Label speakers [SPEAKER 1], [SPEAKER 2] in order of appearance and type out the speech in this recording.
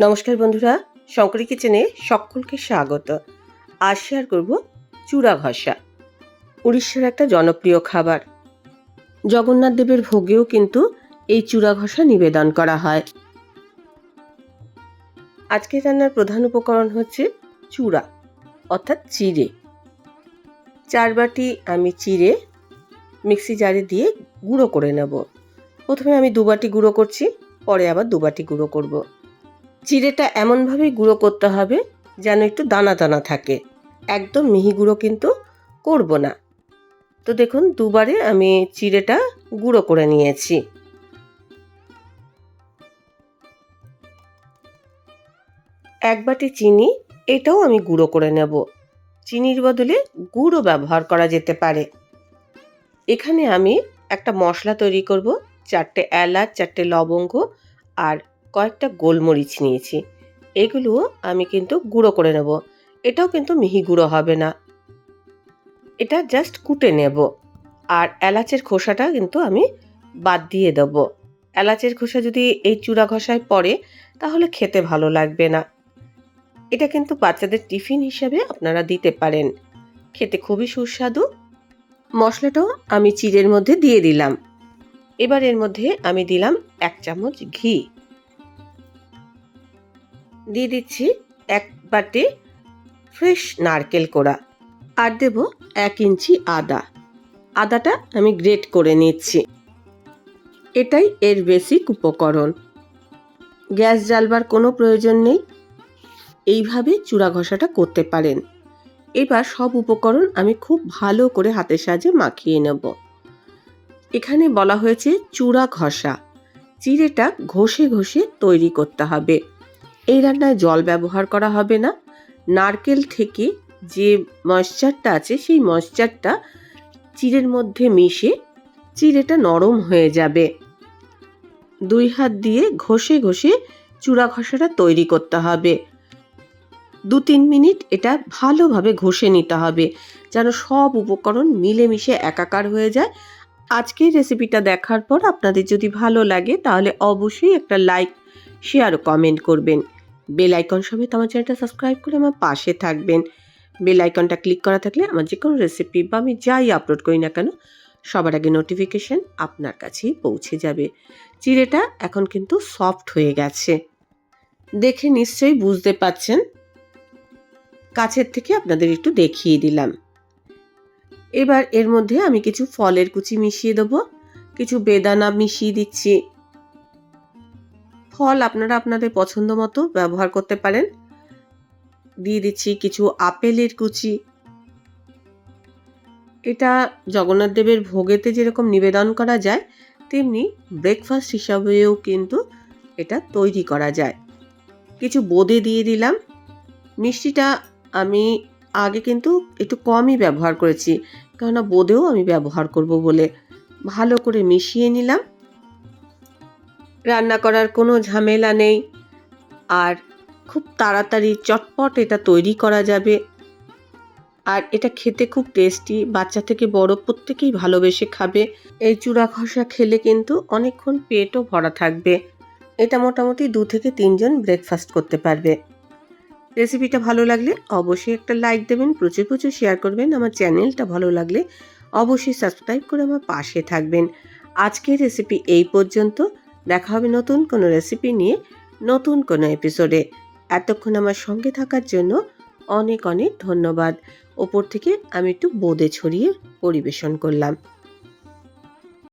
[SPEAKER 1] নমস্কার বন্ধুরা, শঙ্করী কিচেনে সকলকে স্বাগত। আজ শেয়ার করব চূড়া ঘষা। উড়িষ্যার একটা জনপ্রিয় খাবার। জগন্নাথ দেবের ভোগেও কিন্তু এই চূড়া ঘষা নিবেদন করা হয়। আজকের রান্নার প্রধান উপকরণ হচ্ছে চূড়া অর্থাৎ চিড়ে। 4 বাটি আমি চিড়ে মিক্সি জারে দিয়ে গুঁড়ো করে নেব। প্রথমে আমি 2 বাটি গুঁড়ো করছি, পরে আবার 2 বাটি গুঁড়ো করব। চিড়েটা এমনভাবেই গুঁড়ো করতে হবে যেন একটু দানা দানা থাকে, একদম মিহি গুঁড়ো কিন্তু করব না। তো দেখুন, দুবারে আমি চিড়েটা গুঁড়ো করে নিয়েছি। এক বাটি চিনি, এটাও আমি গুঁড়ো করে নেব। চিনির বদলে গুঁড়ো ব্যবহার করা যেতে পারে। এখানে আমি একটা মশলা তৈরি করব। 4টে এলাচ, 4টে লবঙ্গ আর কয়েকটা গোলমরিচ নিয়েছি। এগুলোও আমি কিন্তু গুঁড়ো করে নেব। এটাও কিন্তু মিহি গুঁড়ো হবে না, এটা জাস্ট কুটে নেব। আর এলাচের খোসাটা কিন্তু আমি বাদ দিয়ে দেব। এলাচের খোসা যদি এই চূড়া ঘষায় পড়ে তাহলে খেতে ভালো লাগবে না। এটা কিন্তু বাচ্চাদের টিফিন হিসেবে আপনারা দিতে পারেন, খেতে খুবই সুস্বাদু। মশলাটাও আমি চিড়ের মধ্যে দিয়ে দিলাম। এবার এর মধ্যে আমি দিলাম 1 চামচ ঘি, দিয়ে দিচ্ছি 1 বাটি ফ্রেশ নারকেল কোড়া, আর দেব 1 ইঞ্চি আদা। আদাটা আমি গ্রেট করে নিচ্ছি। এটাই এর বেসিক উপকরণ। গ্যাস জ্বালবার কোনো প্রয়োজন নেই, এইভাবে চূড়া ঘষাটা করতে পারেন। এবার সব উপকরণ আমি খুব ভালো করে হাতের সাহায্যে মাখিয়ে নেব। এখানে বলা হয়েছে চূড়া ঘষা, চিড়েটা ঘষে ঘষে তৈরি করতে হবে। এই রান্নায় জল ব্যবহার করা হবে না। নারকেল থেকে যে ময়েশ্চারটা আছে সেই ময়েশ্চারটা চিড়ের মধ্যে মিশে চিড়েটা নরম হয়ে যাবে। 2 হাত দিয়ে ঘষে ঘষে চূড়া ঘষাটা তৈরি করতে হবে। 2-3 মিনিট এটা ভালোভাবে ঘষে নিতে হবে যেন সব উপকরণ মিলেমিশে একাকার হয়ে যায়। আজকের রেসিপিটা দেখার পর আপনাদের যদি ভালো লাগে তাহলে অবশ্যই একটা লাইক, শেয়ার ও কমেন্ট করবেন। বেল আইকন সমেত আমার চ্যানেলটা সাবস্ক্রাইব করে আমার পাশে থাকবেন। বেল আইকনটা ক্লিক করা থাকলে আমার যে কোনো রেসিপি বা আমি যাই আপলোড করি না কেন সবার আগে নোটিফিকেশন আপনার কাছেই পৌঁছে যাবে। চিড়েটা এখন কিন্তু সফট হয়ে গেছে, দেখে নিশ্চয়ই বুঝতে পাচ্ছেন। কাছের থেকে আপনাদের একটু দেখিয়ে দিলাম। এবার এর মধ্যে আমি কিছু ফলের কুচি মিশিয়ে দেবো, কিছু বেদানা মিশিয়ে দিচ্ছি। ফল আপনারা আপনাদের পছন্দ মতো ব্যবহার করতে পারেন। দিয়ে দিচ্ছি কিছু আপেলের কুচি। এটা জগন্নাথ দেবের ভোগেতে যেরকম নিবেদন করা যায় তেমনি ব্রেকফাস্ট হিসাবেও কিন্তু এটা তৈরি করা যায়। কিছু বোঁদে দিয়ে দিলাম। মিষ্টিটা আমি আগে কিন্তু একটু কমই ব্যবহার করেছি, কেননা বোঁদেও আমি ব্যবহার করব বলে। ভালো করে মিশিয়ে নিলাম। রান্না করার কোনো ঝামেলা নেই, আর খুব তাড়াতাড়ি চটপট এটা তৈরি করা যাবে। আর এটা খেতে খুব টেস্টি, বাচ্চা থেকে বড় প্রত্যেকেই ভালোবেসে খাবে। এই চূড়া ঘষা খেলে কিন্তু অনেকক্ষণ পেটও ভরা থাকবে। এটা মোটামুটি 2 থেকে 3 জন ব্রেকফাস্ট করতে পারবে। রেসিপিটা ভালো লাগলে অবশ্যই একটা লাইক দেবেন, প্রচুর প্রচুর শেয়ার করবেন। আমার চ্যানেলটা ভালো লাগলে অবশ্যই সাবস্ক্রাইব করে আমার পাশে থাকবেন। আজকের রেসিপি এই পর্যন্ত। দেখা হবে নতুন কোনো রেসিপি নিয়ে, নতুন কোনো এপিসোডে। এতক্ষণ আমার সঙ্গে থাকার জন্য অনেক অনেক ধন্যবাদ। ওপর থেকে আমি একটু বোঁদে ছড়িয়ে পরিবেশন করলাম।